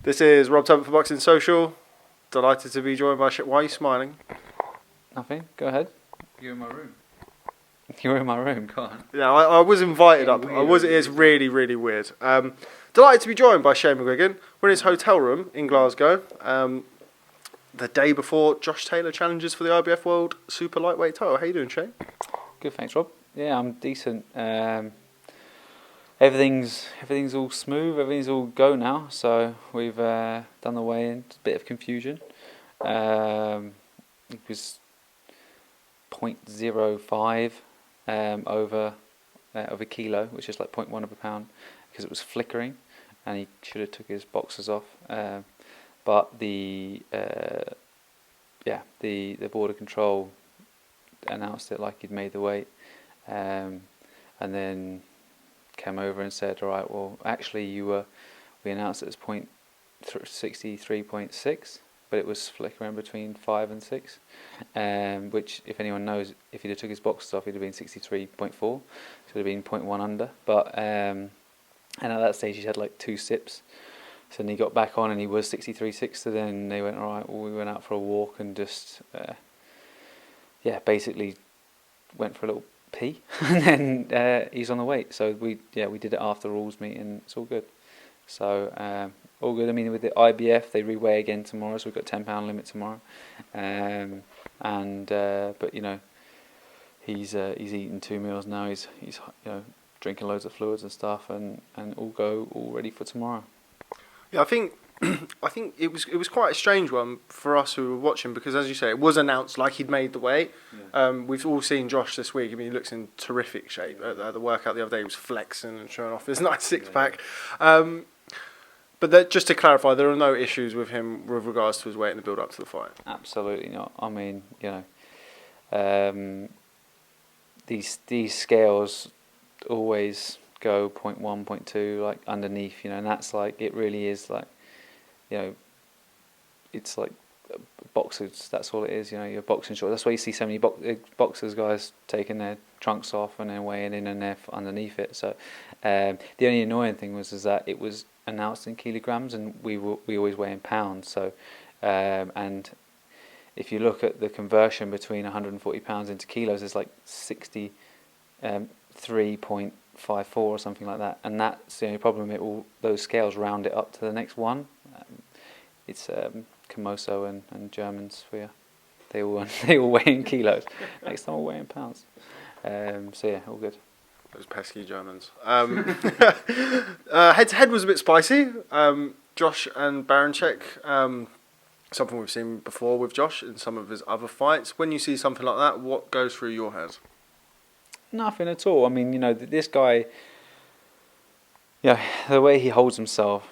This is Rob Tebbutt for Boxing Social. Delighted to be joined by... Why are you smiling? Nothing. Go ahead. You're in my room. You're in my room. Go on. Yeah, I was invited up. It's really, really weird. Delighted to be joined by Shane McGuigan. We're in his hotel room in Glasgow. The day before Josh Taylor challenges for the IBF World Super Lightweight title. How you doing, Shane? Good, thanks, Rob. Yeah, I'm decent. Everything's all smooth. Everything's all go now. So we've done the weigh-in. It's a bit of confusion. It was 0.05 over a kilo, which is like 0.1 of a pound, because it was flickering, and he should have took his boxes off. But the border control announced it like he'd made the weight, and then came over and said, all right, well, actually we announced it as 63.6, but it was flickering between 5 and 6, which, if anyone knows, if he'd have took his boxes off, he'd have been 63.4, so it'd have been 0.1 under. But and at that stage, he had like 2 sips. So then he got back on and he was 63.6. So then they went, all right, well, we went out for a walk and just basically went for a little pee, and then he's on the weight. So we did it after rules meeting. It's all good. So all good. I mean, with the IBF, they reweigh again tomorrow, so we've got £10 limit tomorrow. But you know, he's eating 2 meals now. He's drinking loads of fluids and stuff, and all ready for tomorrow. Yeah, I think it was quite a strange one for us who were watching, because, as you say, it was announced like he'd made the weight. Yeah. We've all seen Josh this week. I mean, he looks in terrific shape. At the workout the other day, he was flexing and showing off his nice six-pack. But just to clarify, there are no issues with him with regards to his weight in the build-up to the fight? Absolutely not. I mean, these scales always go 0.1, 0.2, like underneath, and that's like, it really is like, it's like boxers. That's all it is. You're boxing short. That's why you see so many boxers guys taking their trunks off and then weighing in and they're underneath it. So the only annoying thing was that it was announced in kilograms, and we always weigh in pounds. So and if you look at the conversion between 140 pounds into kilos, it's like 63.54 or something like that, and that's the only problem. Those scales round it up to the next one. It's Camoso and Germans for you. They all weigh in kilos. Next time we'll weigh in pounds. So yeah, all good. Those pesky Germans. Head to head was a bit spicy. Josh and Baranchyk. Something we've seen before with Josh in some of his other fights. When you see something like that, what goes through your head? Nothing at all. I mean, this guy, the way he holds himself,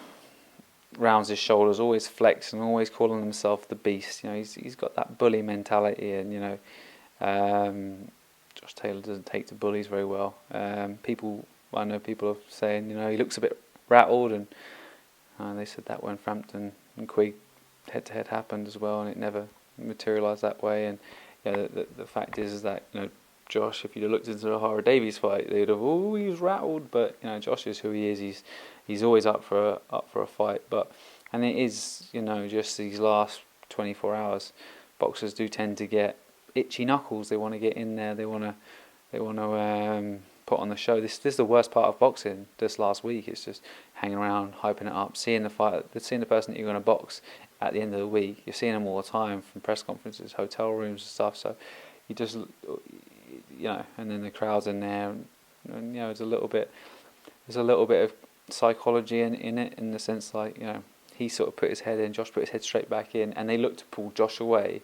rounds his shoulders, always flexing, always calling himself the beast. He's got that bully mentality, and Josh Taylor doesn't take to bullies very well. I know people are saying, he looks a bit rattled, and they said that when Frampton and Quigg head-to-head happened as well, and it never materialised that way. And the fact is that Josh, if you'd have looked into the Hara Davies fight, they'd have, he was rattled. But Josh is who he is. He's always up for a fight. And it is just these last 24 hours, boxers do tend to get itchy knuckles. They want to get in there. They want to put on the show. This is the worst part of boxing. This last week, it's just hanging around, hyping it up, seeing the fight, seeing the person that you're going to box at the end of the week. You're seeing them all the time from press conferences, hotel rooms, and stuff. So you just and then the crowd's in there, and there's a little bit of psychology in it, in the sense like he sort of put his head in, Josh put his head straight back in, and they look to pull Josh away.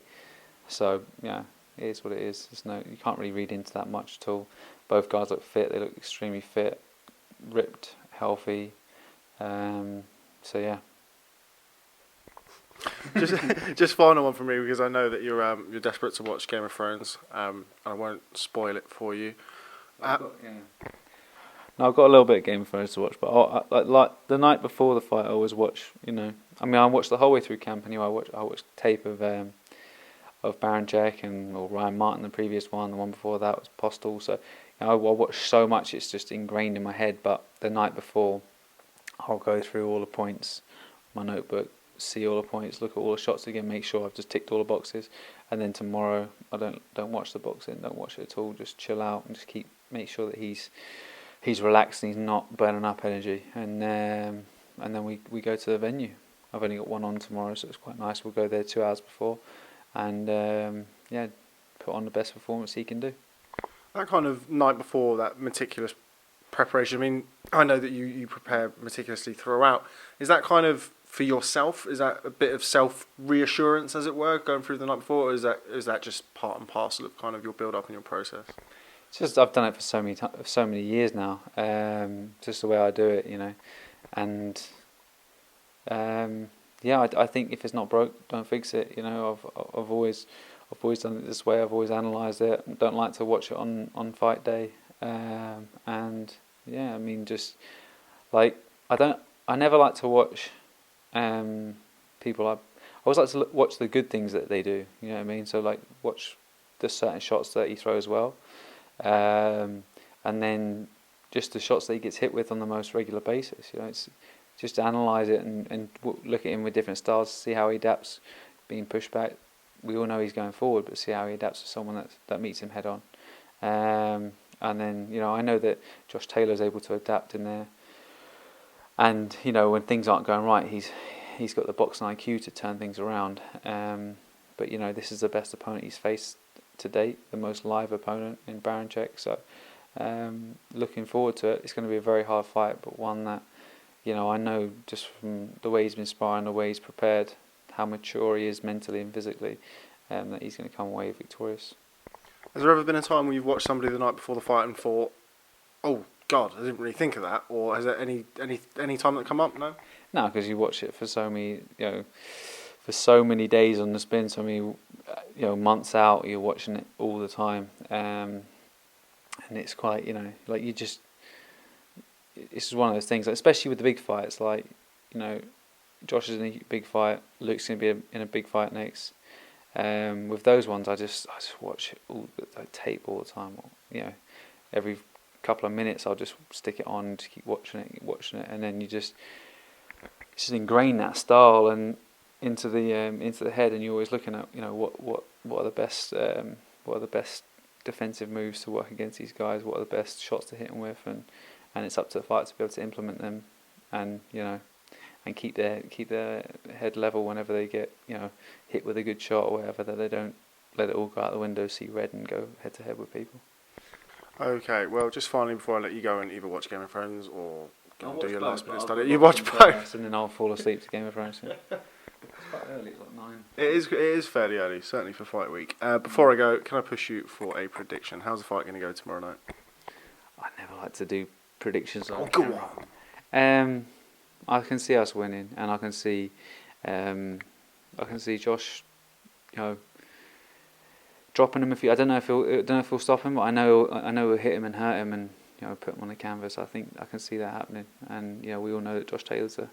So it is what it is. You can't really read into that much at all. Both guys look fit. They look extremely fit, ripped, healthy. So yeah. Just final one from me, because I know that you're desperate to watch Game of Thrones. And I won't spoil it for you. I've got a little bit of Game of Thrones to watch, but like the night before the fight, I always watch. I watched the whole way through camp anyway. I watched tape of Baranchyk or Ryan Martin, the previous one. The one before that was Postal. So I watched so much, it's just ingrained in my head. But the night before, I'll go through all the points, my notebook, see all the points, look at all the shots again, make sure I've just ticked all the boxes, and then tomorrow I don't watch the boxing, don't watch it at all, just chill out and just make sure that he's relaxed and he's not burning up energy, and then we go to the venue. I've only got one on tomorrow, so it's quite nice. We'll go there 2 hours before, and put on the best performance he can do. That kind of night before, that meticulous preparation, I mean, I know that you prepare meticulously throughout. Is that kind of for yourself? Is that a bit of self-reassurance, as it were, going through the night before, or is that just part and parcel of kind of your build-up and your process? It's just I've done it for so many years now. Just the way I do it, and I think if it's not broke, don't fix it. I've always done it this way. I've always analysed it. Don't like to watch it on fight day, just like I never like to watch people. I always like to watch the good things that they do. You know what I mean? So like watch the certain shots that he throws well, and then just the shots that he gets hit with on the most regular basis. It's just to analyse it and look at him with different styles, see how he adapts, being pushed back. We all know he's going forward, but see how he adapts to someone that meets him head on. And then, I know that Josh Taylor's able to adapt in there. And, when things aren't going right, he's got the boxing IQ to turn things around. But, this is the best opponent he's faced to date, the most live opponent in Baranchyk. So, looking forward to it. It's going to be a very hard fight, but one that, I know just from the way he's been sparring, the way he's prepared, how mature he is mentally and physically, that he's going to come away victorious. Has there ever been a time where you've watched somebody the night before the fight and thought, "Oh God, I didn't really think of that"? Or has there any time that come up? No. No, because you watch it for so many days on the spin, so many months out. You're watching it all the time, and it's quite it's one of those things, especially with the big fights. Like Josh is in a big fight. Luke's going to be in a big fight next. With those ones, I just watch all the tape all the time. Every couple of minutes, I'll just stick it on, and just keep watching it, and then you just ingrain that style and into the head, and you're always looking at what are the best defensive moves to work against these guys. What are the best shots to hit them with, and it's up to the fighter to be able to implement them, and and keep their head level whenever they get hit with a good shot or whatever, that they don't let it all go out the window, see red and go head to head with people. Okay, well, just finally before I let you go and either watch Game of Thrones or go and do your last minute study, you watch both, and then I'll fall asleep to Game of Thrones. It's quite early, it's like 9. It is fairly early, certainly for fight week. Before I go, can I push you for a prediction? How's the fight going to go tomorrow night? I never like to do predictions. Go on. I can see us winning, and I can see Josh, dropping him a few. I don't know if he'll stop him, but I know he'll hit him and hurt him, and put him on the canvas. I think I can see that happening, and we all know that Josh Taylor's a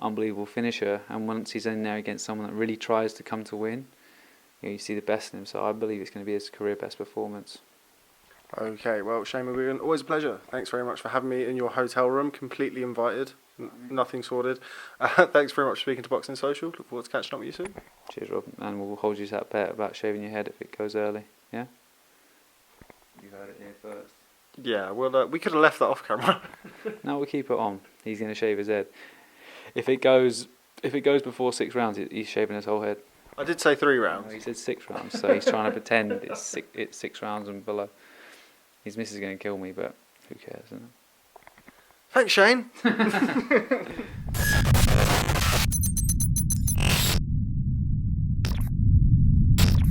unbelievable finisher, and once he's in there against someone that really tries to come to win, you see the best in him. So I believe it's going to be his career best performance. Okay, well, Shane McGuigan, always a pleasure. Thanks very much for having me in your hotel room, completely invited, nothing sorted. Thanks very much for speaking to Boxing Social. Look forward to catching up with you soon. Cheers, Rob, and we'll hold you to that bet about shaving your head if it goes early. Yeah. You heard it here first. Yeah, well, we could have left that off camera. No, we'll keep it on. He's going to shave his head. If it goes before 6 rounds, he's shaving his whole head. I did say 3 rounds. No, he said 6 rounds, so he's trying to pretend it's 6 rounds and below. His missus is going to kill me, but who cares, isn't it? Thanks, Shane.